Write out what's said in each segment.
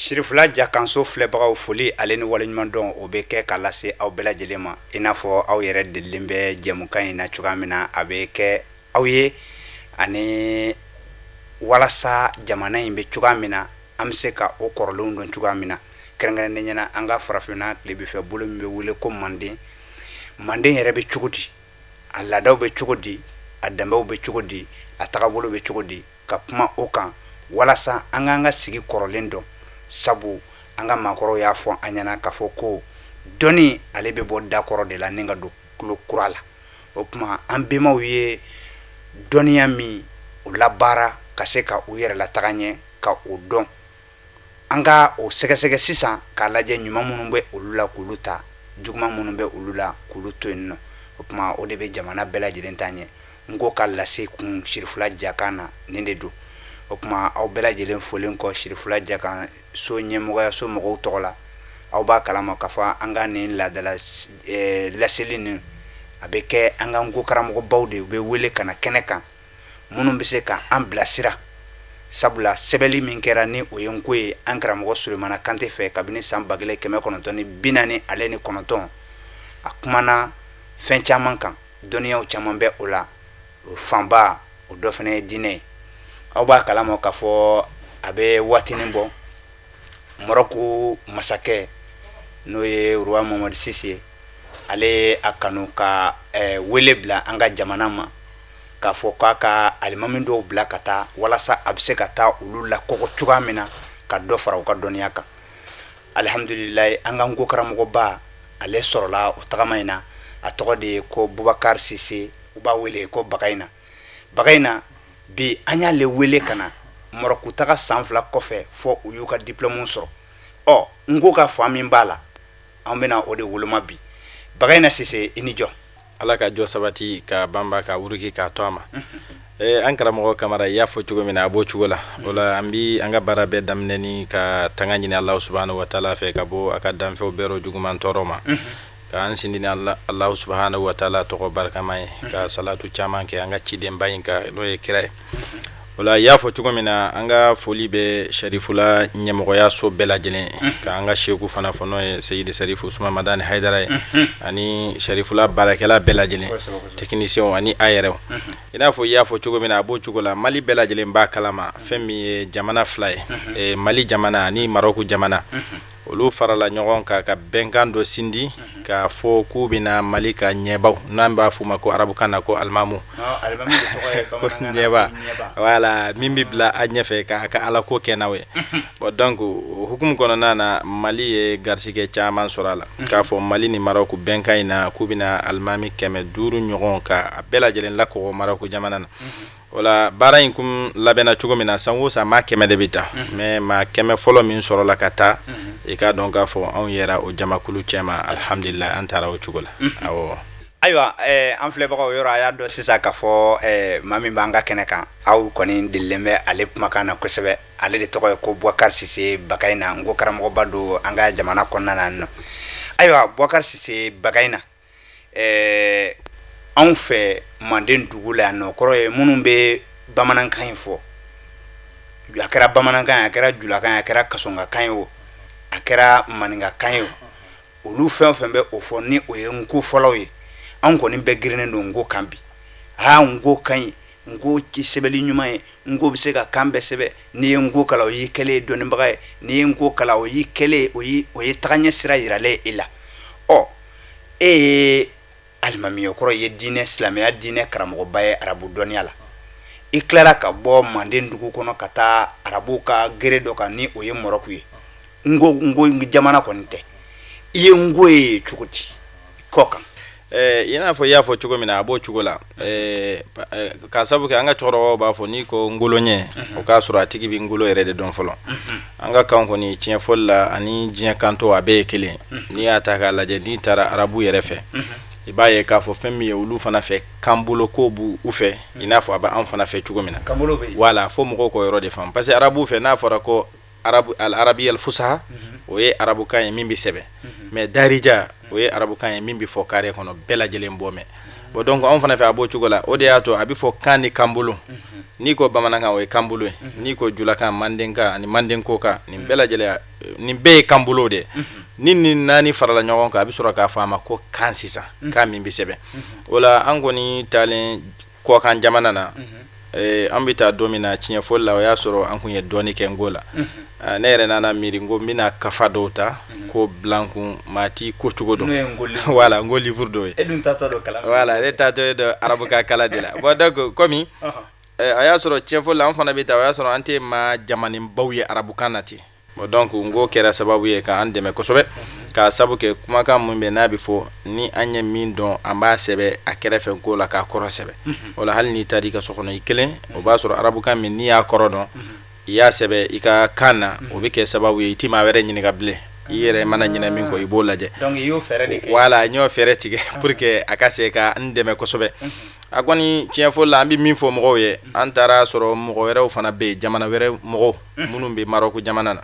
Sirifula Jakanso filɛbagaw foli ale ni waleɲuman dɔn o bɛ kɛ ka lase aw bɛɛ lajɛlen ma i n'a fɔ aw yɛrɛ delilen bɛ jɛmukan in na cogoya min na a bɛ kɛ aw ye ani walasa jamana in bɛ cogoya min na an bɛ se ka o kɔrɔlenw dɔn cogoya min na kɛrɛnkɛrɛnnen ɲɛna an ka farafinna tilebinfɛ bolo min bɛ wele ko Manden yɛrɛ bɛ cogo di a laadaw bɛ cogo di a danbew bɛ cogo di a tagabolo bɛ cogo di ka kuma o kan walasa an k'an ka sigi kɔrɔlen dɔn sabu an ka maakɔrɔw y'a fɔ an ɲɛna k'a fɔ ko dɔnni ale bɛ bɔ dakɔrɔ de la ni ka don tulo kura la o tuma an bɛnbaw ye dɔnniya min o labaara ka se ka u yɛrɛ lataga ɲɛ ka o dɔn an ka o sɛgɛsɛgɛ sisan k'a lajɛ ɲuman minnu bɛ olu la k'olu ta juguman minnu bɛ olu la k'olu to yen nɔ o tuma o de bɛ jamana bɛɛ lajɛlen ta ɲɛ n ko ka lase kun Sirifula Jakan na nin de don o tuma aw bɛɛ lajɛlen folen kɔ Sirifula Jakan so ɲɛmɔgɔya so mɔgɔw tɔgɔ la aw b'a kalama k'a fɔ an ka nin laadala laseli nin a bɛ kɛ an ka nko karamɔgɔbaw de u bɛ wele ka na kɛnɛ kan minnu bɛ se ka an bilasira sabula sɛbɛnli min kɛra ni o ye nko ye an karamɔgɔ Sulemana Kante fɛ kabini san 1949 a kumana fɛn caman kan dɔnniyaw caman bɛ o la o fanba o dɔ fana ye diinɛ ye aw b'a kalama k'a fɔ a bɛ waatinin bɔ Marɔku masakɛ n'o ye Roi Mamadu Sise ale a kanu ka wele bila an ka jamana ma k'a fɔ k'a ka alimami dɔw bila ka taa walasa a bɛ se ka taa olu la kɔgɔ cogoya min na ka dɔ fara u ka dɔnniya kan alihamudulilayi an ka nko karamɔgɔba ale sɔrɔla o tagama in na a tɔgɔ de ye ko Bubakari Sise u b'a wele ko Bagayina bi an y'ale wele ka na Marɔku taga san 2 kɔfɛ fɔ u y'u ka diplôme sɔrɔ nko ka fa min b'a la an bɛna o de woloma bi Bagayina Sise i ni jɔ ala ka jɔ sabati ka banba ka wuruki ka to ama an karamɔgɔ Kamara y'a fɔ cogo min na a b'o cogo la o la an bi an ka baara bɛɛ daminɛni ka tanga ɲini Allah subhanahu wa ta'ala fɛ ka bɔ a ka danfɛw bɛɛ rɔ juguman tɔɔrɔ ma ka an sindini Allah subhanahu wa ta'ala tɔgɔ barikama ye ka salatu caman kɛ an ka cidenba in ka n'o ye kira ye o la y'a fɔ cogo min na an ka foli bɛ Sharifula ɲɛmɔgɔya so bɛɛ lajɛlen ka an ka sheku fana fɔ n'o ye Seyidi Sarifu Usman Madani Haidara ye ani Sharifula baarakɛla bɛɛ lajɛlen technicien ani a yɛrɛw i n'a fɔ y'a fɔ cogo min na a b'o cogo la Mali bɛɛ lajɛlen b'a kalama fɛn min ye jamana fila ye Mali jamana ani Marɔku jamana olu farala ɲɔgɔn kan ka bɛnkan dɔ sindi k'a fɔ k'u bɛna Mali ka ɲɛbaw n'an b'a f'u ma ko arabukan na ko alimamu ɲɛba wala min bɛ bila a ɲɛfɛ k'a ka ala ko kɛ n'aw ye bon donc o hukumu kɔnɔna na Mali ye garisigɛ caman sɔrɔ a la k'a fɔ Mali ni Marɔku bɛnkan in na k'u bɛna alimami 500 ɲɔgɔn ka a bɛɛ lajɛlen lakɔgɔ Marɔku jamana na wala baara in kun labɛnna cogo min na san o san maa 100 de bɛ taa mais maa 100 fɔlɔ min sɔrɔla ka taa i k'a dɔn k'a fɔ anw yɛrɛ o jamakulu cɛma alhamdulillah an taara o cogo la awɔ ayiwa an filɛbagaw yɔrɔ a y'a dɔn sisan k'a fɔ maa min b'an ka kɛnɛ kan aw kɔni delilen bɛ ale kumakan na kosɛbɛ ale de tɔgɔ ye ko Bubakari Sise Bagayina nko karamɔgɔba don an ka jamana kɔnɔna na nɔ ayiwa Bubakari Sise Bagayina anw fɛ Manden dugu la yan nɔ kɔrɔ ye minnu bɛ bamanankan in fɔ a kɛra bamanankan ye a kɛra julakan ye a kɛra kasɔngakan ye o a kɛra maninkakan ye o olu fɛn o fɛn bɛ o fɔ ni o ye nko fɔlɔw ye anw kɔni bɛɛ girinnen don nko kan bi nko ka ɲi nko sɛbɛnli ɲuman ye nko bɛ se ka kan bɛɛ sɛbɛn n'i ye nko kalan o y'i kɛlen ye dɔnnibaga ye n'i ye nko kalan o y'i kɛlen ye o ye tagaɲɛ sira yiralen e la e ye alimami ye kɔrɔ ye diinɛ silamɛya diinɛ karamɔgɔba ye arabu dɔnniya la i tilara ka bɔ Manden dugu kɔnɔ ka taa arabu ka gere dɔ kan ni o ye Marɔku ye nko jamana kɔni tɛ i ye nko ye cogo di kɔ kan i n'a fɔ i y'a fɔ cogo min na a b'o cogo la k'a sabu kɛ an ka cɛkɔrɔbaw b'a fɔ n'i ko ngoloɲɛ o k'a sɔrɔ a tigi bɛ ngolo yɛrɛ de dɔn fɔlɔ an ka kan kɔni tiɲɛ fɔli la ani diɲɛ kanto a bɛɛ ye kelen n'i y'a ta k'a lajɛ n'i taara arabu yɛrɛ fɛ i b'a ye k'a fɔ fɛn min ye olu fana fɛ kanbolo ko b'u fɛ i n'a fɔ a bɛ an fana fɛ cogo min na wala fo mɔgɔw k'o yɔrɔ de faamu parce que arabu fɛ n'a fɔra ko al-arabi al-fusaha o ye arabukan ye min bɛ sɛbɛn mais darija o ye arabukan ye min bɛ fɔ carré kɔnɔ bɛɛ lajɛlen bɔ mɛn bon donc on fana fɛ a b'o cogo la o de y'a to a bɛ fɔ kan ni kanbolo n'i ko bamanankan o ye kanbolo ye n'i ko julakan mandenkan ani mandenko kan nin bɛɛ lajɛlen nin bɛɛ ye kanbolo de ni nin naani farala ɲɔgɔn kan a bɛ sɔrɔ k'a fɔ a ma ko kan sisan kan min bɛ sɛbɛn o la an kɔni taalen kɔkan jamana na an bɛ taa don min na tiɲɛ fɔli la o y'a sɔrɔ an kun ye dɔɔni kɛ ngo la ne yɛrɛ nana miiri n ko n bɛna kafa dɔw ta ko bilankun maa ti ko cogo dɔn voilà n ko livre dɔw ye voilà ne taatɔ dɔ arabukan kala de la bon donc komi a y'a sɔrɔ tiɲɛ fɔli la an fana bɛ taa o y'a sɔrɔ an tɛ maa jamaninbaw ye arabukan na ten bon donc n ko kɛra sababu ye k'an dɛmɛ kosɛbɛ k'a sabu kɛ kumakan mun bɛ n'a bɛ fɔ ni an ye min dɔn an b'a sɛbɛ a kɛrɛfɛ ko la k'a kɔrɔ sɛbɛ o la hali n'i taara i ka so kɔnɔ i kelen o b'a sɔrɔ arabukan min n'i y'a kɔrɔ dɔn i y'a sɛbɛ i ka kan na o bɛ kɛ sababu ye i ti maa wɛrɛ ɲininka bilen i yɛrɛ mana ɲinɛ min kɔ i b'o lajɛ donc i y'o fɛɛrɛ de kɛ voilà n y'o fɛɛrɛ tigɛ pour que a ka se ka n dɛmɛ kosɛbɛ a kɔni tiɲɛ fɔli la an bɛ min fɔ mɔgɔw ye an taara sɔrɔ mɔgɔ wɛrɛw fana bɛ yen jamana wɛrɛ mɔgɔw minnu bɛ Marɔku jamana na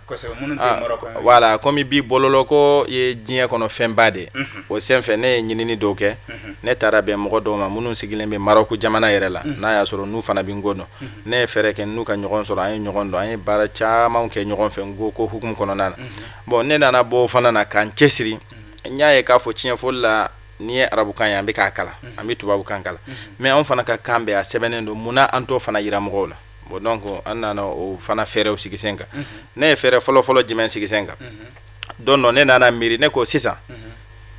voilà komi bi bɔlɔlɔko ye diɲɛ kɔnɔ fɛnba de ye o senfɛ ne ye ɲinini dɔw kɛ ne taara bɛn mɔgɔ dɔw ma minnu sigilen bɛ Marɔku jamana yɛrɛ la n'a y'a sɔrɔ n'u fana bɛ n ko dɔn ne ye fɛɛrɛ kɛ n'u ka ɲɔgɔn sɔrɔ an ye ɲɔgɔn dɔn an ye baara caman kɛ ɲɔgɔn fɛ n ko hukumu kɔnɔna na bon ne nana bɔ o fana na k'an cɛsiri n y'a ye k'a fɔ tiɲɛ fɔli la n'i ye arabukan ye an bɛ k'a kalan an bɛ tubabukan kalan mais anw fana ka kan bɛɛ a sɛbɛnnen don munna an t'o fana yira mɔgɔw la bon donc an nana o fana fɛɛrɛw sigi sen kan ne ye fɛɛrɛ fɔlɔ jumɛn sigi sen kan don dɔ ne nana miiri ne ko sisan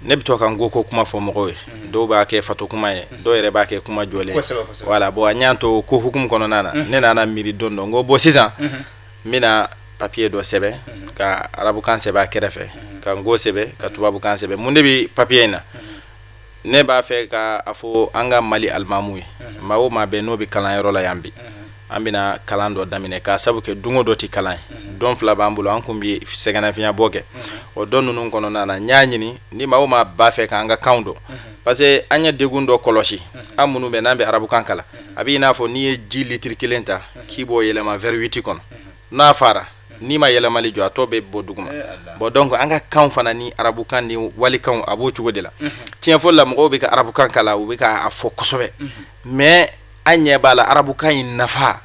ne bɛ to ka n ko kuma fɔ mɔgɔw ye dɔw b'a kɛ fato kuma ye dɔw yɛrɛ b'a kɛ kuma jɔlen voilà bon an y'an to ko hukumu kɔnɔna na ne nana miiri don dɔ n ko bon sisan n bɛna papier dɔ sɛbɛn ka arabukan sɛbɛn a kɛrɛfɛ ka n ko sɛbɛn ka tubabukan sɛbɛn mun de bɛ papier in na ne b'a fɛ ka a fɔ an ka Mali alimamu ye maa o maa bɛ n'o bɛ kalanyɔrɔ la yan bi an bɛna kalan dɔ daminɛ k'a sabu kɛ don o dɔ tɛ kalan ye don fila b'an bolo an kun bɛ sɛgɛnnafiɲɛ bɔ kɛ o don ninnu kɔnɔna na n y'a ɲini ni maa o maa b'a fɛ k'an ka kanw dɔn parce que an ye degun dɔ kɔlɔsi an minnu bɛ n'an bɛ arabukan kalan a b'i n'a fɔ n'i ye ji litiri kelen ta k'i b'o yɛlɛma verre 8 kɔnɔ n'a fara n'i ma yɛlɛmali jɔ a tɔ bɛ bɔ duguma bon donc an ka kan fana ni arabukan ni walikan a b'o cogo de la tiɲɛ fɔli la mɔgɔw bɛ ka arabukan kalan u bɛ k'a fɔ kosɛbɛ mais an ɲɛ b'a la arabukan in nafa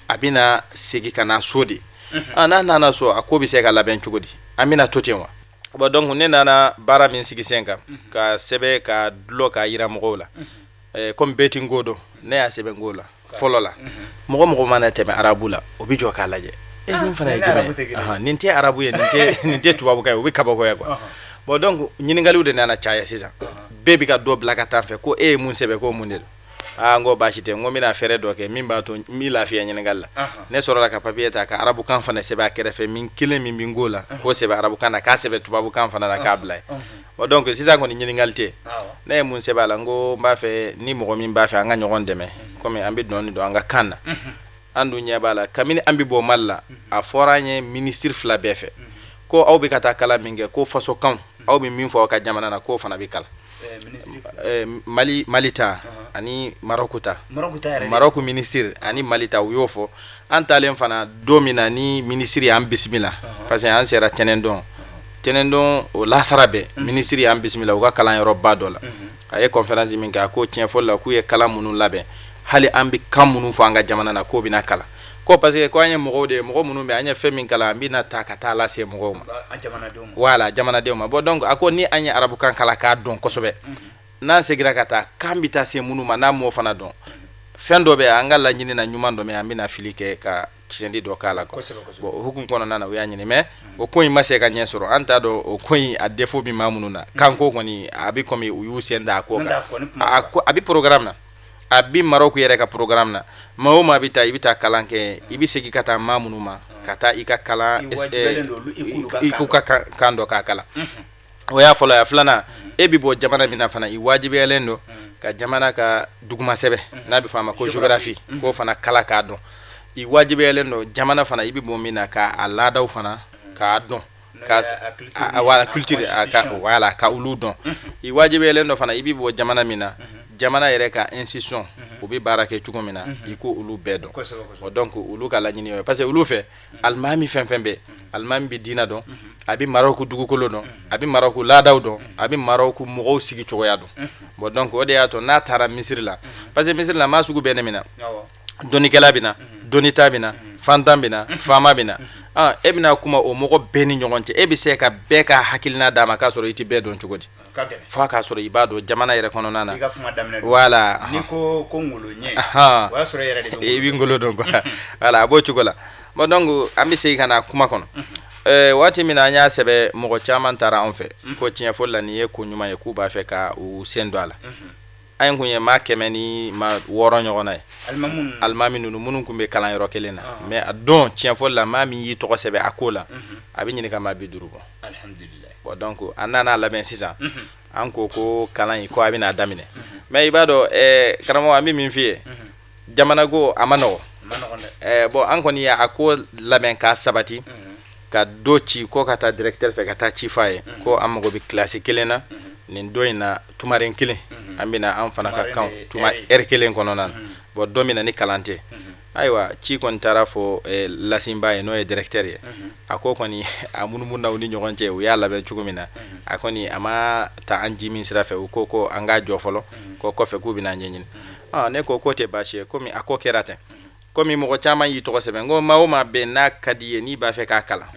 a bɛna segin ka na so de n'a nana so a ko bɛ se ka labɛn cogo di an bɛna to ten wa bon donc ne nana baara min sigi sen kan ka sɛbɛn ka dulɔ k'a yira mɔgɔw la comme bɛɛ ti n ko dɔn ne y'a sɛbɛn n ko la fɔlɔ la mɔgɔ mana tɛmɛ arabu la o bɛ jɔ k'a lajɛ min fana ye jumɛn nin tɛ arabu ye nin tɛ tubabukan ye o bɛ kabakoya quoi bon donc ɲininkaliw de nana caya sisan bɛɛ bɛ ka dɔ bila ka taa fɛ ko e ye mun sɛbɛn ko mun de don n ko baasi tɛ n ko n bɛna fɛɛrɛ dɔ kɛ min b'a to n b'i lafiya ɲininkali la ne sɔrɔla ka papier ta ka arabukan fana sɛbɛn a kɛrɛfɛ min kelen min bɛ n ko la k'o sɛbɛn arabukan na k'a sɛbɛn tubabukan fana na k'a bila ye bon donc sisan kɔni ɲininkali tɛ ne ye mun sɛbɛn a la n ko n b'a fɛ ni mɔgɔ min b'a fɛ an ka ɲɔgɔn dɛmɛ komi an bɛ dɔɔnin dɔn an ka kan na an dun ɲɛ b'a la kabini an bɛ bɔ Mali la a fɔra an ye ministre fila bɛɛ fɛ ko aw bɛ ka taa kalan min kɛ ko fasokanw aw bɛ min fɔ aw ka jamana na k'o fana bɛ kalan Mali ta ani Marɔku ta Marɔku ministre ani Mali ta u y'o fɔ an taalen fana don min na ni ministre y'an bisimila parce que an sera tɛnɛndon o lasara bɛɛ ministre y'an bisimila u ka kalanyɔrɔba dɔ la a ye conférence min kɛ a ko tiɲɛ fɔli la k'u ye kalan minnu labɛn hali an bɛ kan minnu fɔ an ka jamana na k'o bɛna kalan ko parce que ko an ye mɔgɔw de ye mɔgɔ minnu bɛ an ye fɛn min kalan an bɛna ta ka taa lase mɔgɔw ma voilà jamanadenw ma bon donc a ko ni an ye arabukan kalan k'a dɔn kosɛbɛ n'an seginna ka taa k'an bɛ taa se minnu ma n'an m'o fana dɔn fɛn dɔ bɛ an ka laɲini na ɲuman dɔ mɛ an bɛna fili kɛ ka tiɲɛli dɔ k'a la bon o hukumu kɔnɔna na u y'a ɲini mais o ko in ma se ka ɲɛ sɔrɔ an t'a dɔn o ko in a défaut min b'a minnu na kanko kɔni a bɛ komi u y'u sen da a ko kan a bɛ programme na a bɛ Marɔku yɛrɛ ka programme na maa o maa bɛ taa i bɛ taa kalan kɛ i bɛ segin ka taa maa minnu ma ka taa i ka kalan i k'u ka kan dɔ k'a kalan o y'a fɔlɔ ye filanan e bɛ bɔ jamana min na fana i wajibiyalen don ka jamana ka duguma sɛbɛn n'a bɛ fɔ a ma ko géographie k'o fana kala k'a dɔn i wajibiyalen don jamana fana i bɛ bɔ min na k'a laadaw fana k'a dɔn wala culture ka olu dɔn i wajibiyalen don fana i bɛ bɔ jamana min na jamana yɛrɛ ka institution u bɛ baara kɛ cogo min na i ko olu bɛɛ dɔn o donc olu ka laɲini ye parce que olu fɛ alimami fɛn fɛn bɛ alimami bɛ diina dɔn a bɛ Marɔku dugukolo dɔn a bɛ Marɔku laadaw dɔn a bɛ Marɔku mɔgɔw sigi cogoya dɔn bon donc o de y'a to n'a taara Misiri la parce que Misiri la maa sugu bɛɛ ne minɛ dɔnnikɛla bɛ na dɔnnita bɛ na fantan bɛ na faama bɛ na e bɛna kuma o mɔgɔ bɛɛ ni ɲɔgɔn cɛ e bɛ se ka bɛɛ ka hakilina d'a ma k'a sɔrɔ i tɛ bɛɛ dɔn cogo di fo k'a sɔrɔ i b'a dɔn jamana yɛrɛ kɔnɔna na voilà ni ko ngolo ɲɛ o y'a sɔrɔ yɛrɛ de i bɛ ngolo dɔn quoi voilà a b'o cogo la bon donc an bɛ segin ka na kuma kɔnɔ waati min na an y'a sɛbɛ mɔgɔ caman taara an fɛ ko tiɲɛ fɔli la nin ye ko ɲuman ye k'u b'a fɛ ka u sen don a la an kun ye maa 100 ni maa 6 ɲɔgɔnna ye alimami ninnu minnu kun bɛ kalanyɔrɔ kelen na mais a don tiɲɛ fɔli la maa min y'i tɔgɔ sɛbɛ a ko la a bɛ ɲini ka maa 50 bɔ alhamdulillah bon donc an nana labɛn sisan an ko kalan in ko a bɛna daminɛ mais i b'a dɔn karamɔgɔ an bɛ min f'i ye jamana ko a ma nɔgɔ bon an kɔni y'a ko labɛn k'a sabati ka do ci ko ka taa directeur fɛ ka taa ci f'a ye ko an mago bɛ classe kelen na nin do in na tumaren kelen an bɛna an fana ka kan tuma heure kelen kɔnɔna na bon don min na ni kalan tɛ ayiwa ci kɔni taara fɔ lasinba ye n'o ye directeur ye a ko kɔni a munumunu u ni ɲɔgɔn cɛ u y'a labɛn cogo min na a kɔni a ma ta an ji min sira fɛ u ko an k'a jɔ fɔlɔ ko kɔfɛ k'u bɛna ɲɛɲini ne ko k'o tɛ baasi ye komi a ko kɛra ten komi mɔgɔ caman y'i tɔgɔ sɛbɛn n ko maa o maa bɛ n'a ka di ye n'i b'a fɛ k'a kalan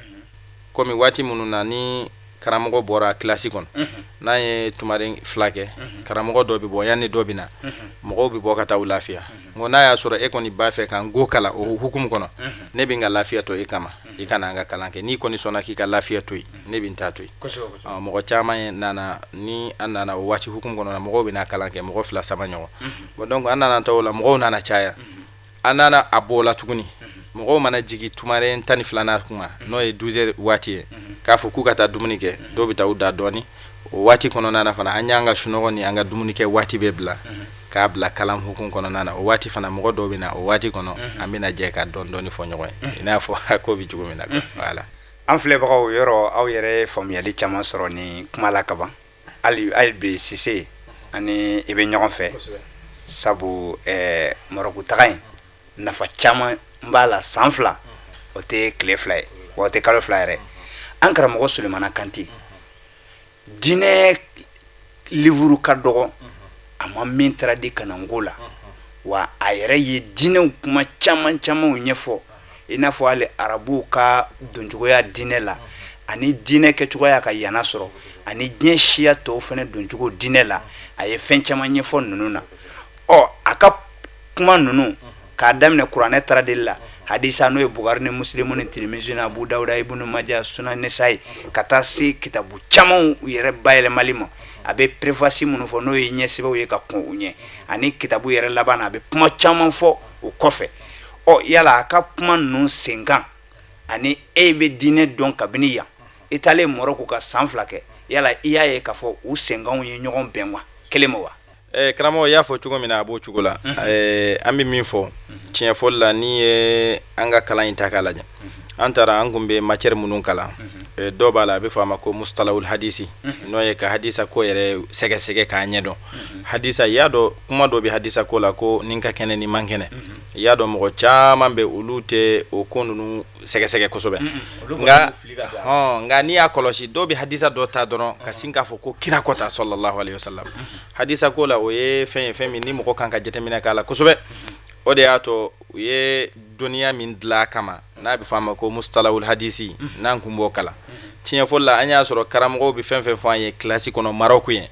komi waati minnu na ni karamɔgɔ bɔra kilasi kɔnɔ n'an ye tumaren 2 kɛ karamɔgɔ dɔ bɛ bɔ yanni dɔ bɛ na mɔgɔw bɛ bɔ ka taa u lafiya n ko n'a y'a sɔrɔ e kɔni b'a fɛ ka n go kalan o hukumu kɔnɔ ne bɛ n ka lafiya to e kama i kana an ka kalan kɛ n'i kɔni sɔnna k'i ka lafiya to yen ne bɛ n ta to yen mɔgɔ caman nana ni an nana o waati hukumu kɔnɔ mɔgɔw bɛ na kalan kɛ mɔgɔ 2 3 ɲɔgɔn bon donc an nana t'o la mɔgɔw nana caya an nana a bɔ la tuguni mɔgɔw mana jigi tumaren 12nan kuma n'o ye 12h waati ye k'a fɔ k'u ka taa dumuni kɛ dɔw bɛ taa u da dɔɔni o waati kɔnɔna na fana an y'an ka sunɔgɔ ni an ka dumuni kɛ waati bɛ bila k'a bila kalan hukumu kɔnɔna na o waati fana mɔgɔ dɔw bɛ na o waati kɔnɔ an bɛna jɛ ka dɔɔni fɔ ɲɔgɔn ye i n'a fɔ ko bɛ cogo min na voilà an filɛbagaw yɔrɔ aw yɛrɛ ye faamuyali caman sɔrɔ ni kuma la kaban hali bi Sise ani i bɛ ɲɔgɔn fɛ sabu Marɔku taga in nafa caman b'a la san 2 o tɛ tile 2 ye wa o tɛ kalo 2 yɛrɛ an karamɔgɔ Sulemana Kante diinɛ livre ka dɔgɔ a ma min traduit kanango la wa a yɛrɛ ye diinɛw kuma caman ɲɛfɔ i n'a fɔ hali arabuw ka doncogoya diinɛ la ani diinɛ kɛcogoya ka yana sɔrɔ ani diɲɛ siya tɔw fana doncogo diinɛ la a ye fɛn caman ɲɛfɔ ninnu na a ka kuma ninnu k'a daminɛ kuranɛ taradeli la hadisa n'o ye Bukari ni Muslimu ni Tirmizi ni Abu Dawuda Ibnu Maja Sunan Nisa'i ka taa se kitabu caman yɛrɛ bayɛlɛmali ma a bɛ préface minnu fɔ n'o ye ɲɛsɛbɛw ye ka kɔn u ɲɛ ani kitabu yɛrɛ laban na a bɛ kuma caman fɔ o kɔfɛ yala a ka kuma ninnu senkan ani e bɛ diinɛ dɔn kabini yan i taalen Marɔku ka san 2 kɛ yala i y'a ye k'a fɔ u senkanw ye ɲɔgɔn bɛn wa kelen ma wa karamɔgɔ y'a fɔ cogo min na a b'o cogo la an bɛ min fɔ tiɲɛ fɔli la ni ye an ka kalan in ta k'a lajɛ an taara an kun bɛ matière minnu kalan dɔw b'a la a bɛ fɔ a ma ko mustalahul hadisi n'o ye ka hadisa ko yɛrɛ sɛgɛsɛgɛ k'a ɲɛdɔn hadisa i y'a dɔn kuma dɔ bɛ hadisa ko la ko nin ka kɛnɛ ni man kɛnɛ i y'a dɔn mɔgɔ caman bɛ olu tɛ o ko ninnu sɛgɛsɛgɛ kosɛbɛ nka n'i y'a kɔlɔsi dɔw bɛ hadisa dɔ ta dɔrɔn ka sin k'a fɔ ko kira kɔta sallallahu alaihi wasallam hadisa ko la o ye fɛn ye fɛn min ni mɔgɔ kan ka jateminɛ k'a la kosɛbɛ o de y'a to u ye dɔnniya min dilan kama n'a bɛ fɔ a ma ko mustalahul hadisi n'an kun b'o kalan tiɲɛ fɔli la an y'a sɔrɔ karamɔgɔw bɛ fɛn fɛn fɔ an ye kilasi kɔnɔ Marɔku ye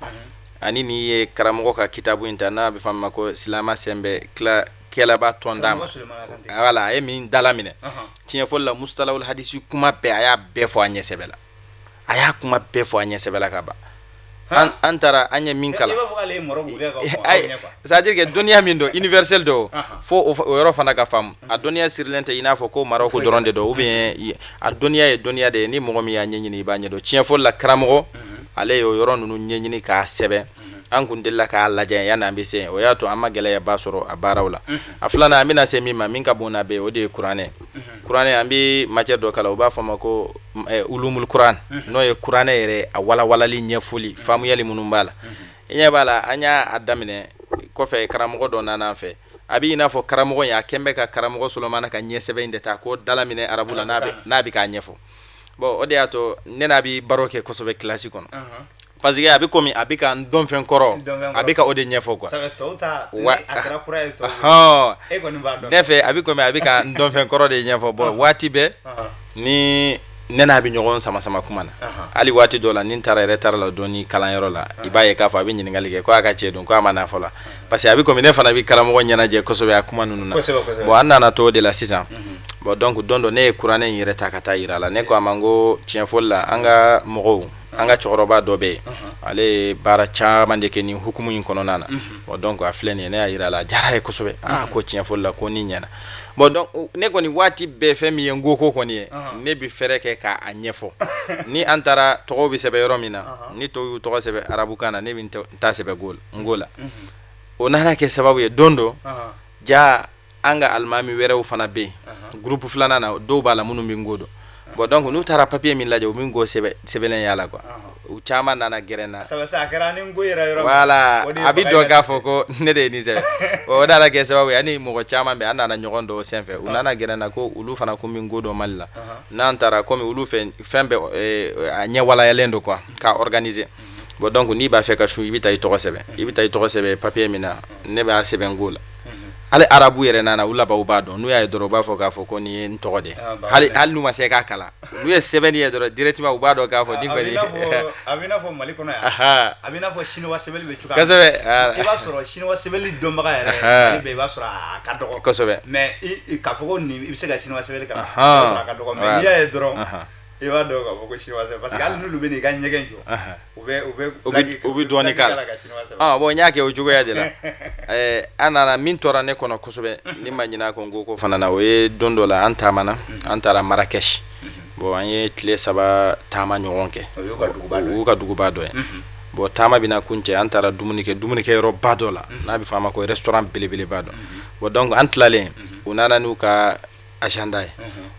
ani nin ye karamɔgɔ ka kitabu in ta n'a bɛ fɔ a ma ko silama sɛnbɛ kɛlɛba tɔn d'a ma voilà a ye min dalaminɛ tiɲɛ fɔli la mustalahul hadisi kuma bɛɛ a y'a bɛɛ fɔ a ɲɛ sɛbɛ la a y'a kuma bɛɛ fɔ a ɲɛ sɛbɛ la ka ban an taara an ye min kalan c'est-à-dire que dɔnniya min don universel don fo o yɔrɔ fana ka faamu a dɔnniya sirilen tɛ i n'a fɔ ko Marɔku dɔrɔn de don ou bien a dɔnniya ye dɔnniya de ye ni mɔgɔ min y'a ɲɛɲini i b'a ɲɛdɔn tiɲɛ fɔli la karamɔgɔ ale ye o yɔrɔ ninnu ɲɛɲini k'a sɛbɛn an kun delila k'a lajɛ yanni an bɛ se o y'a to an ma gɛlɛyaba sɔrɔ a baaraw la a filanan an bɛna se min ma min ka bon n'a bɛɛ o de ye kuranɛ an bɛ matière dɔ kalan u b'a fɔ a ma ko ulumul kuran n'o ye kuranɛ yɛrɛ a walawalali ɲɛfɔli faamuyali minnu b'a la i ɲɛ b'a la an y'a daminɛ kɔfɛ karamɔgɔ dɔ nana fɛ a b'i n'a fɔ karamɔgɔ ya kɛmɛ ka karamɔgɔ Solomana ka ɲɛsɛbɛ in de ta ko dala minɛ arabu la n'a bɛ k'a ɲɛfɔ bon o de y'a to ne n'a bi baro kɛ kosɛbɛ classe kɔnɔ parce que a bɛ komi a bɛ ka n dɔn fɛn kɔrɔ a bɛ ka o de ɲɛfɔ quoi ne fɛ a bɛ komi a bɛ ka n dɔn fɛn kɔrɔ de ɲɛfɔ bon waati bɛɛ ni ne n'a bɛ ɲɔgɔn sama kuma na hali waati dɔ la ni n taara yɛrɛ taara la dɔɔni kalanyɔrɔ la i b'a ye k'a fɔ a bɛ ɲininkali kɛ ko a ka cɛ don ko a ma na fɔlɔ parce que a bɛ komi ne fana bɛ karamɔgɔ ɲɛnajɛ kosɛbɛ a kuma ninnu na bon an nana to o de la sisan bon donc don dɔ ne ye kuranɛ in yɛrɛ ta ka taa yira la ne ko a ma n ko tiɲɛ fɔli la an ka mɔgɔw an ka cɛkɔrɔba dɔ bɛ yen ale ye baara caman de kɛ nin hukumu in kɔnɔna na bon donc a filɛ nin ye ne y'a yira la a diyara ye kosɛbɛ ko tiɲɛ fɔli la ko ni ɲɛna bon donc ne kɔni waati bɛɛ fɛn min ye n ko kɔni ye ne bɛ fɛrɛ kɛ k'a ɲɛfɔ ni an taara tɔgɔw bɛ sɛbɛn yɔrɔ min na ni tɔw y'u tɔgɔ sɛbɛn arabukan na ne bɛ n ta sɛbɛn n ko la o nana kɛ sababu ye don dɔ ja an ka alimami wɛrɛw fana bɛ yen groupe filanan na dɔw b'a la minnu bɛ n ko dɔn bon donc n'u taara papier min lajɛ u bɛ n ko sɛbɛnlen y'a la quoi u caman nana gɛrɛ n na voilà a bɛ dɔn k'a fɔ ko ne de ye nin sɛbɛn o nana kɛ sababu ye ani mɔgɔ caman bɛ an nana ɲɔgɔn dɔw senfɛ u nana gɛrɛ n na ko olu fana ko n bɛ n ko dɔn Mali la n'an taara komi olu fɛn bɛɛ a ɲɛ walayalen don quoi k'a organiser bon donc n'i b'a fɛ ka su i bɛ taa i tɔgɔ sɛbɛn papier min na ne b'a sɛbɛn n ko la hali arabu yɛrɛ nana u laban u b'a dɔn n'u y'a ye dɔrɔn u b'a fɔ k'a fɔ ko nin ye n tɔgɔ de hali n'u ma se k'a kalan n'u ye sɛbɛnni ye dɔrɔn directement u b'a dɔn k'a fɔ nin kɔni a bɛ i n'a fɔ Mali kɔnɔ yan a bɛ i n'a fɔ chinois sɛbɛnni bɛ cogoya min i b'a sɔrɔ chinois sɛbɛnni dɔnbaga yɛrɛ Mali bɛɛ i b'a sɔrɔ a ka dɔgɔ kosɛbɛ mais k'a fɔ ko nin i bɛ se ka chinois sɛbɛnni kalan i b'a sɔrɔ a ka dɔgɔ mais n'i y'a ye dɔrɔn i b'a dɔn k'a fɔ ko chinois sɛbɛn parce que hali n'olu bɛ n'i ka ɲɛgɛn jɔ u bɛ dɔɔni k'a la bon n y'a kɛ o cogoya de la an nana min tora ne kɔnɔ kosɛbɛ ni ma ɲinɛ ko n ko fana na o ye don dɔ la an taamana an taara Marrakech bon an ye tile 3 taama ɲɔgɔn kɛ o y'u ka duguba dɔ ye bon taama bɛna kuncɛ an taara dumunikɛ yɔrɔ ba dɔ la n'a bɛ fɔ a ma ko restaurant belebeleba dɔ bon donc an tilalen u nana n'u ka agenda ye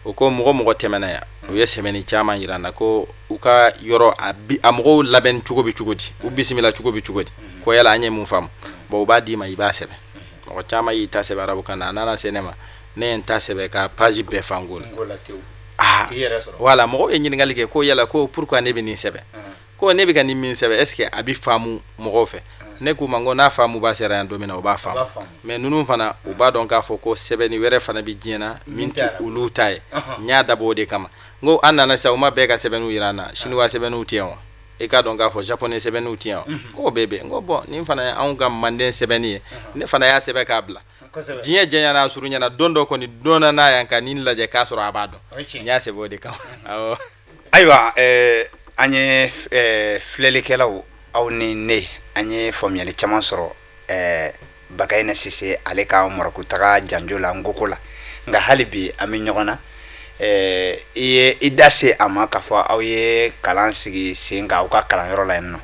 o ko mɔgɔ tɛmɛna yan u ye sɛbɛnni caman yira n na ko u ka yɔrɔ a mɔgɔw labɛn cogo bɛ cogo di u bisimila cogo bɛ cogo di ko yala an ye mun faamu bon u b'a d'i ma i b'a sɛbɛn mɔgɔ caman y'i ta sɛbɛn arabukan na a nana se ne ma ne ye n ta sɛbɛn ka page bɛɛ fan ko la voilà mɔgɔw ye ɲininkali kɛ ko yala ko pourquoi ne bɛ nin sɛbɛn ko ne bɛ ka nin min sɛbɛn est ce que a bɛ faamu mɔgɔw fɛ ne k'u ma n ko n'a faamu b'a sera yan don min na o b'a faamu mais ninnu fana u b'a dɔn k'a fɔ ko sɛbɛnni wɛrɛ fana bɛ diɲɛ na min tɛ olu ta ye n y'a dabɔ o de kama n ko an nana sisan u ma bɛɛ ka sɛbɛnniw yira an na chinois sɛbɛnniw tɛ yan wa i k'a dɔn k'a fɔ japonais sɛbɛnniw tɛ yan wa k'o bɛɛ bɛ n ko bon nin fana ye anw ka manden sɛbɛnni ye ne fana y'a sɛbɛn k'a bila diɲɛ jɛnya n'a surunyana don dɔ kɔni donna n'a yan ka nin lajɛ k'a sɔrɔ a b'a dɔn n y'a sɛbɛn o de kama ayiwa an ye filɛlikɛlaw aw ni ne an ye faamuyali caman sɔrɔ Bakayina Sise ale ka Maroc-taga janjo la ngoko la nka hali bi an bɛ ɲɔgɔn na i da se a ma k'a fɔ aw ye kalan sigi sen kan aw ka kalanyɔrɔ la yen nɔ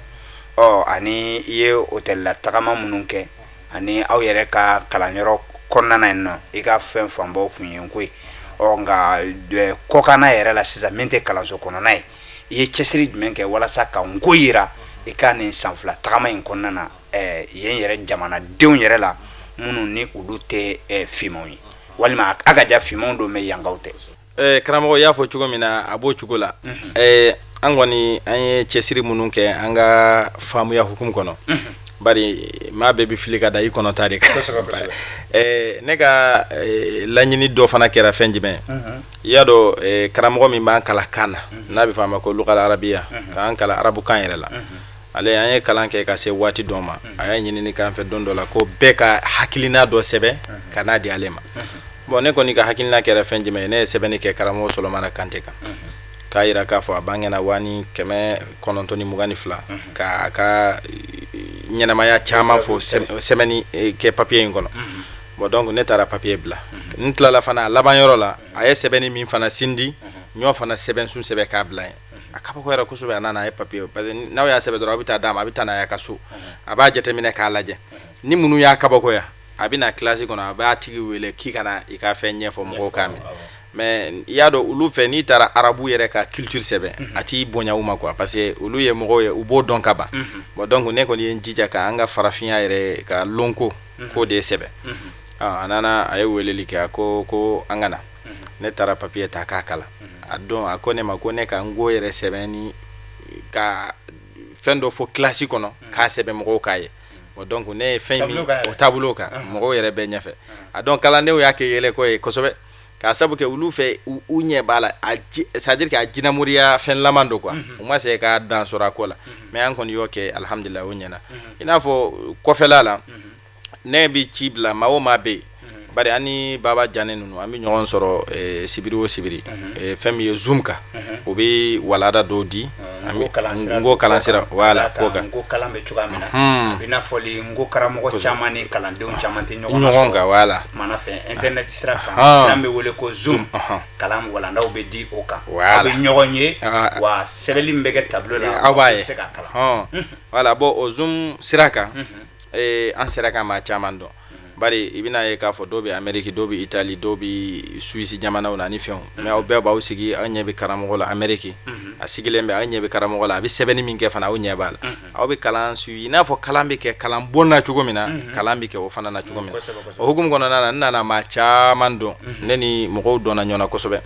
ani i ye hôtel la tagama minnu kɛ ani aw yɛrɛ ka kalanyɔrɔ kɔnɔna na yen nɔ i ka fɛn fanbaw kun ye n ko ye nka kɔkanna yɛrɛ la sisan min tɛ kalanso kɔnɔna ye i ye cɛsiri jumɛn kɛ walasa ka n ko yira i ka nin san 2 tagama in kɔnɔna na yen yɛrɛ jamanadenw yɛrɛ la minnu ni olu tɛ fimanw ye walima a ka ja fimanw don mɛ yankaw tɛ karamɔgɔ y'a fɔ cogo min na a b'o cogo la an kɔni an ye cɛsiri minnu kɛ an ka faamuya hukumu kɔnɔ bari maa bɛɛ bɛ fili ka da i kɔnɔ ta de kan ne ka laɲini dɔ fana kɛra fɛn jumɛn i y'a dɔn karamɔgɔ min b'an kalan kan na n'a bɛ fɔ a ma ko lugal arabiya k'an kalan arabukan yɛrɛ la ale an ye kalan kɛ ka se waati dɔ ma a y'a ɲinini k'an fɛ don dɔ la ko bɛɛ ka hakilina dɔ sɛbɛn ka n'a di ale ma bon ne kɔni ka hakilina kɛra fɛn jumɛn ne ye sɛbɛnni kɛ karamɔgɔ Solomana Kante kan k'a yira k'a fɔ a bangena 1922 k'a ka ɲɛnamaya caman fɔ sɛbɛnni kɛ papier in kɔnɔ bon donc ne taara papier bila n tilala fana laban yɔrɔ la a ye sɛbɛnni min fana sindi ɲɔ fana sɛbɛn sun sɛbɛn k'a bila yen a kabako yɛrɛ kosɛbɛ a nana a ye papier parce que n'aw y'a sɛbɛn dɔrɔn a bɛ taa d'a ma a bɛ taa n'a ye a ka so a b'a jateminɛ k'a lajɛ ni minnu y'a kabakoya a bɛ na classe kɔnɔ a b'a tigi wele k'i kana i ka fɛn ɲɛfɔ mɔgɔw k'a mɛn mais i y'a dɔn olu fɛ n'i taara arabu yɛrɛ ka culture sɛbɛn a t'i bonya u ma quoi parce que olu ye mɔgɔw ye u b'o dɔn ka ban bon donc ne kɔni ye n jija ka an ka farafinya yɛrɛ ka lɔnko k'o de ye sɛbɛn a nana a ye weleli kɛ a ko an ka na ne taara papier ta k'a kalan a dɔn a ko ne ma ko ne ka n ko yɛrɛ sɛbɛn ni ka fɛn dɔ fɔ classe kɔnɔ k'a sɛbɛn mɔgɔw k'a ye bon donc ne ye fɛn min o taabolo kan mɔgɔw yɛrɛ bɛɛ ɲɛfɛ a dɔn kalandenw y'a kɛ yɛlɛ ko ye kosɛbɛ k'a sabu kɛ olu fɛ u ɲɛ b'a la c'est à dire que a jinɛmuriya fɛn laman do quoi u ma se ka dan sɔrɔ a ko la mais an kɔni y'o kɛ alhamdulillah o ɲɛna i n'a fɔ kɔfɛla la ne bi ci bila maa o maa bɛ yen bari ani baba jane ninnu an bɛ ɲɔgɔn sɔrɔ sibiri o sibiri fɛn min ye zoom kan o bɛ walada dɔw di ngo kalansira wala ko kan ngo kalan bɛ cogoya min na a bɛ n'a fɔli ngo karamɔgɔ caman ni kalandenw caman tɛ ɲɔgɔn kan wala mana fɛ internet sira kan sira bɛ wele ko zoom kalan walandaw bɛ di o kan a bɛ ɲɔgɔn ye wa sɛbɛnni min bɛ kɛ tableau la aw b'a ye se ka kalan wala bon o zoom sira kan an sera ka maa caman dɔn bari i bɛna ye k'a fɔ dɔw bɛ Amérique dɔw bɛ Italie dɔw bɛ Suisse jamanaw na ni fɛnw mais aw bɛɛ b'aw sigi aw ɲɛ bɛ karamɔgɔ la Amérique a sigilen bɛ aw ɲɛ bɛ karamɔgɔ la a bɛ sɛbɛnni min kɛ fana aw ɲɛ b'a la aw bɛ kalan suivi i n'a fɔ kalan bɛ kɛ kalan bon na cogo min na kalan bɛ kɛ o fana na cogo min na o hukumu kɔnɔna na n nana maa caman dɔn ne ni mɔgɔw dɔnna ɲɔgɔn na kosɛbɛ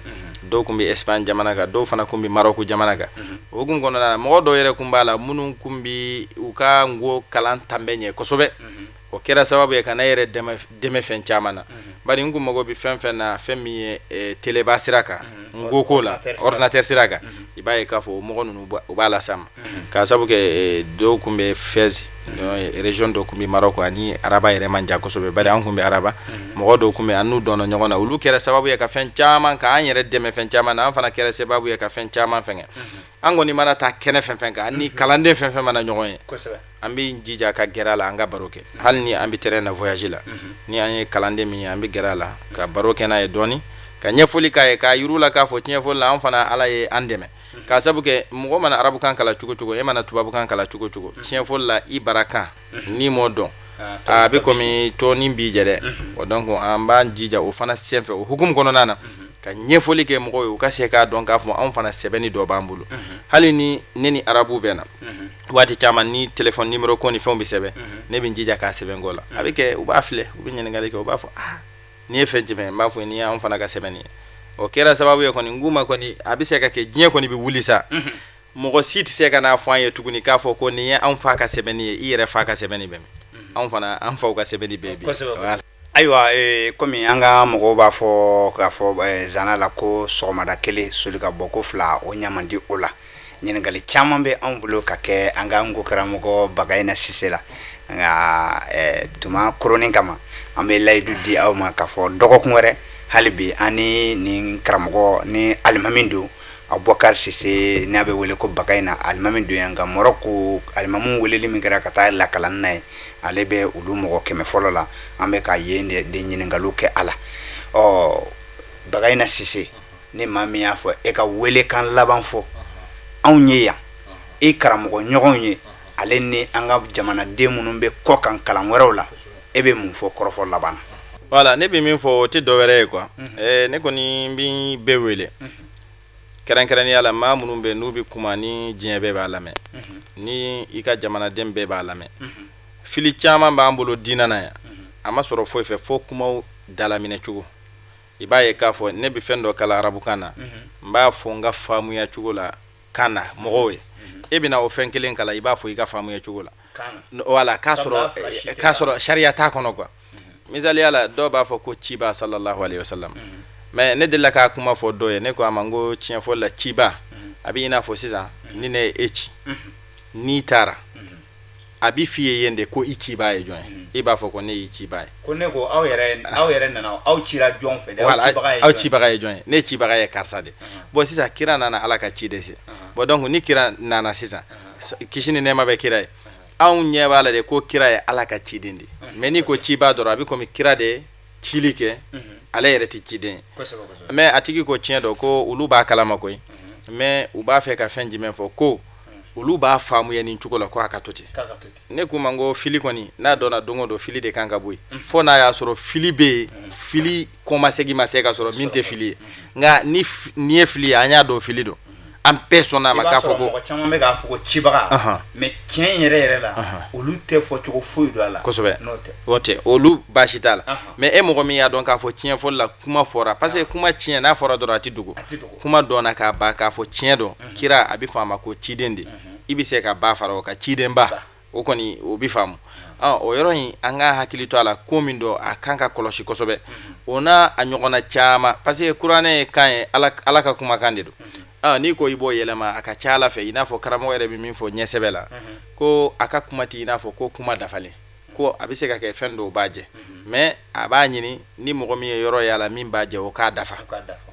dɔw kun bɛ Espagne jamana kan dɔw fana kun bɛ Maroc jamana kan o hukumu kɔnɔna na mɔgɔ dɔw yɛrɛ kun b'a la minnu kun bɛ u ka ngo kalan tanbɛ ɲɛ kosɛbɛ o kɛra sababu ye ka ne yɛrɛ dɛmɛ fɛn caman na bari n kun mago bɛ fɛn fɛn na fɛn min ye teleba sira kan ngo ko la ordinateur sira kan i b'a ye k'a fɔ o mɔgɔ ninnu u b'a las'a ma k'a sababu kɛ dɔw kun bɛ Fès région dɔ kun bɛ Maroc ani araba yɛrɛ man jan kosɛbɛ bari an kun bɛ araba mɔgɔ dɔw kun bɛ an n'u dɔnna ɲɔgɔn na olu kɛra sababu ye ka fɛn caman k'an yɛrɛ dɛmɛ fɛn caman na an fana kɛra sababu ye ka fɛn caman fɛngɛ an kɔni mana taa kɛnɛ fɛn fɛn kan ni kalanden fɛn fɛn mana ɲɔgɔn ye an bɛ jija ka gɛrɛ a la an ka baro kɛ hali ni an bɛ terrain na voyage la ni an ye kalanden min ye an bɛ gɛrɛ a la ka baro kɛ n'a ye dɔɔni ka ɲɛfɔli k'a ye k'a yir'u la k'a fɔ tiɲɛfɔli la an fana Ala ye an dɛmɛ k'a sabu kɛ mɔgɔ mana arabukan kalan cogo cogo e mana tubabukan kalan cogo cogo tiɲɛfɔli la i barakan n'i m'o dɔn a bɛ komi tɔni b'i jɛ dɛ donc an b'an jija o fana senfɛ o hukumu kɔnɔna na ka ɲɛfɔli kɛ mɔgɔw ye u ka se k'a dɔn k'a fɔ anw fana sɛbɛnni dɔ b'an bolo hali ni ne ni arabu bɛ na waati caman ni téléphone numéro ko ni fɛnw bɛ sɛbɛn ne bɛ n jija k'a sɛbɛn ko la a bɛ kɛ u b'a filɛ u bɛ ɲininkali kɛ u b'a fɔ nin ye fɛn jumɛn n b'a fɔ nin y'anw fana ka sɛbɛnni ye o kɛra sababu ye kɔni nguma kɔni a bɛ se ka kɛ diɲɛ kɔni bɛ wuli sa mɔgɔ si tɛ se ka n'a fɔ an ye tuguni k'a fɔ ko nin ye anw fa ka sɛbɛnni ye i yɛrɛ fa ka sɛbɛnni bɛ min anw fana an faw ka sɛbɛnni bɛ bi ayiwa komi an ka mɔgɔw b'a fɔ k'a fɔ zana la ko sɔgɔmada kelen soli ka bɔ ko fila o ɲaman di o la ɲininkali caman bɛ anw bolo ka kɛ an ka ngo karamɔgɔ Bagayina Sise la nka tuma koronin kama an bɛ layidu di aw ma k'a fɔ dɔgɔkun wɛrɛ hali bi an ni nin karamɔgɔ ni alimami don Abubakar Sise n'a bɛ wele ko Bagayina alimami don yan nka Marɔku alimamu weleli min kɛra ka taa lakalanni na ye ale bɛ olu mɔgɔ 100 fɔlɔ la an bɛ ka yen de ɲininkaliw kɛ a la Bagayina Sise ni maa min y'a fɔ e ka welekan laban fɔ anw ye yan e karamɔgɔ ɲɔgɔnw ye ale ni an ka jamanaden minnu bɛ kɔ kan kalan wɛrɛw la e bɛ mun fɔ kɔrɔfɔ laban na voilà ne bɛ min fɔ o tɛ dɔwɛrɛ ye quoi ne kɔni bɛ bɛɛ wele kɛrɛnkɛrɛnnenya la maa minnu bɛ n'u bɛ kuma ni diɲɛ bɛɛ b'a lamɛn ni i ka jamanaden bɛɛ b'a lamɛn fili caman b'an bolo diinɛ na yan a ma sɔrɔ foyi fɛ fo kumaw dalaminɛ cogo i b'a ye k'a fɔ ne bɛ fɛn dɔ kalan arabukan na n b'a fɔ n ka faamuya cogo la kan na mɔgɔw ye e bɛna o fɛn kelen kalan i b'a fɔ i ka faamuya cogo la voilà k'a sɔrɔ sariya t'a kɔnɔ quoi misaliya la dɔw b'a fɔ ko ciba sallallahu alaihi wasallam mais ne delila k'a kuma fɔ dɔ ye ne ko a ma n ko tiɲɛ fɔli la ciba a bɛ i n'a fɔ sisan ni ne ye e ci n'i taara a bɛ f'i ye yen de ko i ciba ye jɔn ye i b'a fɔ ko ne y'i ciba ye ko ne ko aw yɛrɛ nana aw cira jɔn fɛ de aw cibaga ye jɔn ye ne cibaga ye karisa de bon sisan kira nana ala ka ci de se bon donc ni kira nana sisan kisi ni nɛɛma bɛ kira ye anw ɲɛ b'a la de ko kira ye ala ka ciden de mais ni ko ciba dɔrɔn a bɛ komi kira de cili kɛ ale yɛrɛ tɛ ciden ye mais a tigi ko tiɲɛ dɔ ko olu b'a kalama koyi mais u b'a fɛ ka fɛn jumɛn fɔ ko olu b'a faamu ya nin cogo la ko aka to ten ne kuma ngo fili kɔni n'a dɔnna don o don fili de kan ka bɔ yen fo n'a y'a sɔrɔ fili bɛ yen fili kɔmasegi ma se ka sɔrɔ min tɛ fili ye nka ni ye fili ye an y'a dɔn fili don an bɛɛ sɔnna ma k'a fɔ ko mɔgɔ caman bɛ k'a fɔ ko cibaga mais tiɲɛ yɛrɛ la olu tɛ fɔ cogo foyi don a la kosɛbɛ n'o tɛ o tɛ olu baasi t'a la mais e mɔgɔ min y'a dɔn k'a fɔ tiɲɛ fɔli la kuma fɔra parce que kuma tiɲɛ n'a fɔra dɔrɔn a tɛ dogo kuma dɔnna k'a ban k'a fɔ tiɲɛ dɔn kira a bɛ fɔ a ma ko ciden de i bɛ se ka ba fara o ka ciden ba o kɔni o bɛ faamu o yɔrɔ in an ka hakili to a la ko min don a kan ka kɔlɔsi kosɛbɛ o n'a a ɲɔgɔnna caman parce que kuranɛ ye kan ye ala ka kumakan de don n'i ko i b'o yɛlɛma a ka ca ala fɛ i n'a fɔ karamɔgɔ yɛrɛ bɛ min fɔ ɲɛsɛbɛ la ko a ka kuma ti i n'a fɔ ko kuma dafalen ko a bɛ se ka kɛ fɛn dɔw b'a jɛ mais a b'a ɲini ni mɔgɔ min ye yɔrɔ y'a la min b'a jɛ o k'a dafa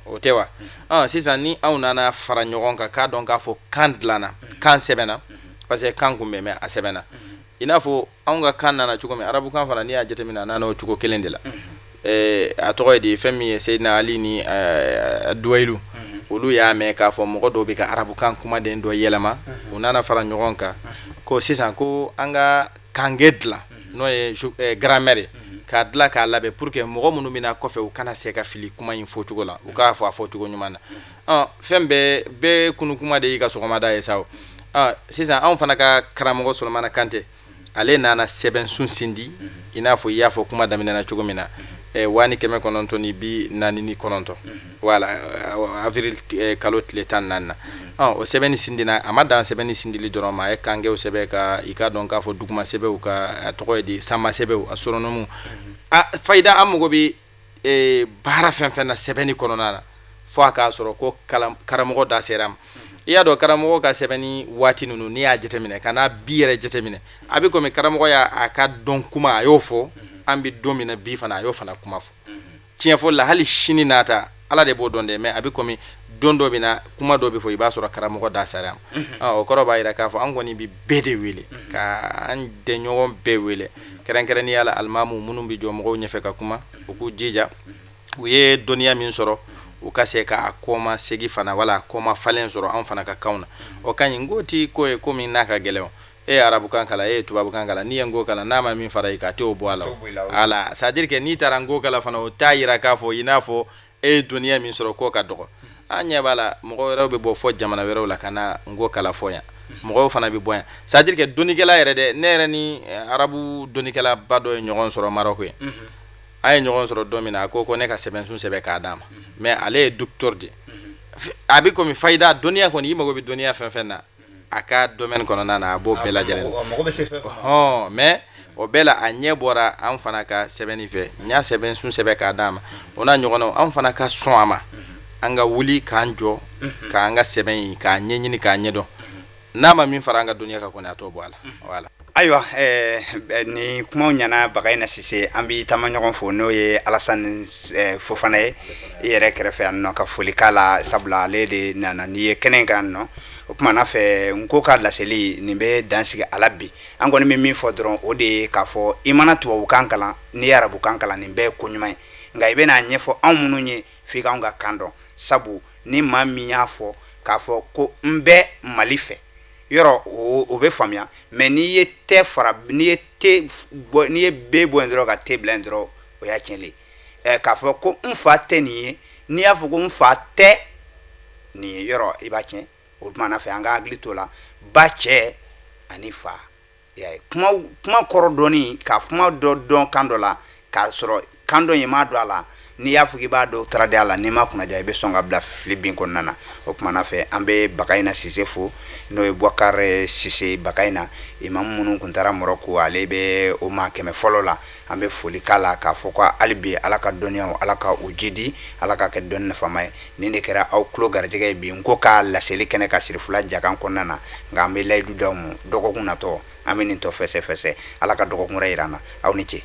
o tɛ wa sisan ni anw nana fara ɲɔgɔn kan k'a dɔn k'a fɔ kan dilanna kan sɛbɛnna parce que kan kun bɛ mɛn a sɛbɛnna i n'a fɔ anw ka kan nana cogo min arabukan fana n'i y'a jateminɛ a nana o cogo kelen de la a tɔgɔ ye di fɛn min ye Seyidina Ali ni Duwaylu olu y'a mɛn k'a fɔ mɔgɔ dɔw bɛ ka arabukan kumaden dɔ yɛlɛma u nana fara ɲɔgɔn kan ko sisan ko an ka kange dilan n'o ye grammaire ye k'a dilan k'a labɛn pour que mɔgɔ minnu bɛna kɔfɛ u kana se ka fili kuma in fɔcogo la u k'a fɔ a fɔcogo ɲuman na fɛn bɛɛ kunu kuma de y'i ka sɔgɔmada ye sa o sisan anw fana ka karamɔgɔ Solomana Kante ale nana sɛbɛnsun sindi i n'a fɔ i y'a fɔ kuma daminɛ na cogo min na 1949 wala avril kalo tile 14 na o sɛbɛnni sindina a ma dan sɛbɛnni sindili dɔrɔn ma a ye kangew sɛbɛn ka i ka dɔn k'a fɔ duguma sɛbɛnw ka a tɔgɔ ye di sama sɛbɛnw astronomu fayida an mago bɛ baara fɛn fɛn na sɛbɛnni kɔnɔna na fo a k'a sɔrɔ ko karamɔgɔ da sera ma i y'a dɔn karamɔgɔ ka sɛbɛnni waati ninnu n'i y'a jateminɛ ka n'a bi yɛrɛ jateminɛ a bɛ komi karamɔgɔ y'a ka dɔn kuma a y'o fɔ an bɛ don min na bi fana a y'o fana kuma fɔ tiɲɛ fɔli la hali sini nata ala de b'o dɔn dɛ mais a bɛ komi don dɔ bɛ na kuma dɔ bɛ fɔ i b'a sɔrɔ karamɔgɔ da sera ma o kɔrɔ b'a jira k'a fɔ an kɔni bɛ bɛɛ de wele ka an dɛɲɔgɔn bɛɛ wele kɛrɛnkɛrɛnnenya la alimamu minnu bɛ jɔ mɔgɔw ɲɛfɛ ka kuma u k'u jija u ye dɔnniya min sɔrɔ u ka se ka kɔma segi fana wala kɔma falen sɔrɔ an fana ka kanw na o ka ɲi n ko ti ko ye ko min n'a ka gɛlɛn e ye arabukan kalan e ye tubabukan kalan n'i ye n ko kalan n'a ma min fara i kan a t'o bɔ a la ala c'est à dire que n'i taara n ko kalan fana o t'a yira k'a fɔ i n'a fɔ e ye dɔnniya min sɔrɔ k'o ka dɔgɔ an ɲɛ b'a la mɔgɔ wɛrɛw bɛ bɔ fɔ jamana wɛrɛw la ka na n ko kalan fɔ yan mɔgɔw fana bɛ bɔ yan c'est à dire que dɔnnikɛla yɛrɛ dɛ ne yɛrɛ ni arabu dɔnnikɛla ba dɔ ye ɲɔgɔn sɔrɔ Maroc ye a ye ɲɔgɔn sɔrɔ don min na a ko ne ka sɛbɛnsun sɛbɛn k'a d'a ma mais ale ye docteur de a bɛ komi fayida dɔnniya kɔni i mago bɛ dɔnniya fɛn fɛn na a ka domaine kɔnɔna na a b'o bɛɛ lajɛlen la mais o bɛɛ la a ɲɛ bɔra an fana ka sɛbɛnni fɛ n y'a sɛbɛnsun sɛbɛn k'a d'a ma o n'a ɲɔgɔnnaw an fana ka sɔn a ma an ka wuli k'an jɔ k'an ka sɛbɛn in k'a ɲɛɲini k'a ɲɛdɔn n'a ma min fara an ka dɔnniya kan kɔni a t'o bɔ a la voilà. Ayiwa ni kumaw ɲana Bagayina Sise an b'i taama ɲɔgɔn fo n'o ye Alasani Fofana ye i yɛrɛ kɛrɛfɛ yan nɔ ka foli k'a la sabula ale de nana n'i ye kɛnɛ kan nɔ o tuma na fɛ n ko ka laseli nin bɛ dansigi ala bi an kɔni bɛ min fɔ dɔrɔn o de ye k'a fɔ i mana tubabukan kalan n'i ye arabukan kalan nin bɛɛ ye ko ɲuman ye nka i bɛna ɲɛfɔ anw minnu ye f'i k'anw ka kan dɔn sabu ni maa min y'a fɔ k'a fɔ ko n bɛ Mali fɛ yɔrɔ o bɛ faamuya mais n'i ye tɛ fara n'i ye bɛ bɔ yen dɔrɔn ka tɛ bila yen dɔrɔn o y'a tiɲɛlen k'a fɔ ko n fa tɛ nin ye n'i y'a fɔ ko n fa tɛ nin ye yɔrɔ i b'a tiɲɛ o tuma na fɛ an ka hakili to la ba cɛ ani fa kuma kɔrɔ dɔɔni ka kuma dɔ dɔn kan dɔ la k'a sɔrɔ kan dɔ in m'a dɔn a la n'i y'a fɔ k'i b'a dɔn taradenya a la n'i ma kunnaja i bɛ sɔn ka bila fili bin kɔnɔna na o tuma na fɛ an bɛ Bagayina Sise fo n'o ye Boubacar Sise Bagayina imamu minnu kun taara Marɔku ale bɛ o maa kɛmɛ fɔlɔ la an bɛ foli k'a la k'a fɔ ko hali bi ala ka dɔnniyaw ala ka u jidi ala ka kɛ dɔnni nafama ye nin de kɛra aw tulo garijɛgɛ ye bi n ko ka laseli kɛnɛ ka siri fila jakan kɔnɔna na nka an bɛ layidu d'aw ma dɔgɔkun natɔ an bɛ nin tɔ fɛsɛ fɛsɛ ala ka dɔgɔkun wɛrɛ yira an na aw ni ce.